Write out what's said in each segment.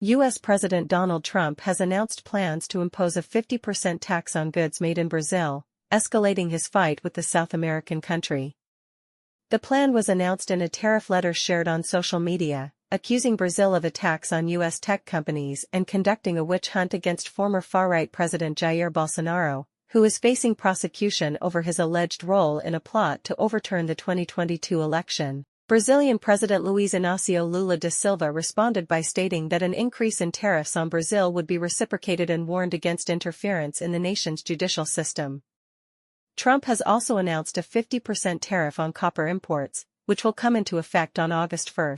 U.S. President Donald Trump has announced plans to impose a 50% tax on goods made in Brazil, escalating his fight with the South American country. The plan was announced in a tariff letter shared on social media, accusing Brazil of attacks on U.S. tech companies and conducting a witch hunt against former far-right President Jair Bolsonaro, who is facing prosecution over his alleged role in a plot to overturn the 2022 election. Brazilian President Luiz Inácio Lula da Silva responded by stating that an increase in tariffs on Brazil would be reciprocated and warned against interference in the nation's judicial system. Trump has also announced a 50% tariff on copper imports, which will come into effect on August 1.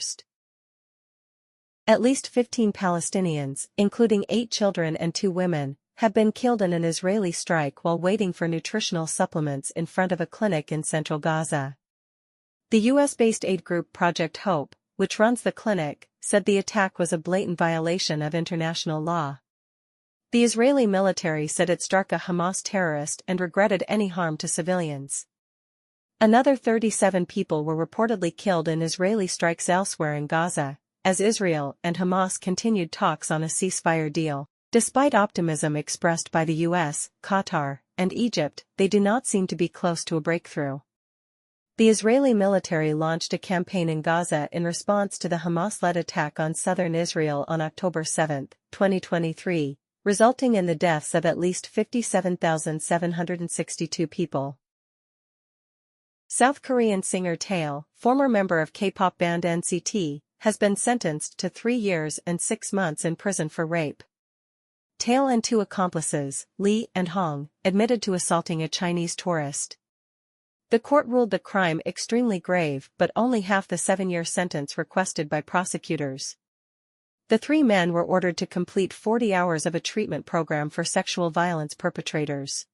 At least 15 Palestinians, including 8 children and 2 women, have been killed in an Israeli strike while waiting for nutritional supplements in front of a clinic in central Gaza. The U.S.-based aid group Project Hope, which runs the clinic, said the attack was a blatant violation of international law. The Israeli military said it struck a Hamas terrorist and regretted any harm to civilians. Another 37 people were reportedly killed in Israeli strikes elsewhere in Gaza, as Israel and Hamas continued talks on a ceasefire deal. Despite optimism expressed by the U.S., Qatar, and Egypt, they do not seem to be close to a breakthrough. The Israeli military launched a campaign in Gaza in response to the Hamas-led attack on southern Israel on October 7, 2023, resulting in the deaths of at least 57,762 people. South Korean singer Tae, former member of K-pop band NCT, has been sentenced to 3 years and 6 months in prison for rape. Tae and 2 accomplices, Lee and Hong, admitted to assaulting a Chinese tourist. The court ruled the crime extremely grave but only half the 7-year sentence requested by prosecutors. The 3 men were ordered to complete 40 hours of a treatment program for sexual violence perpetrators.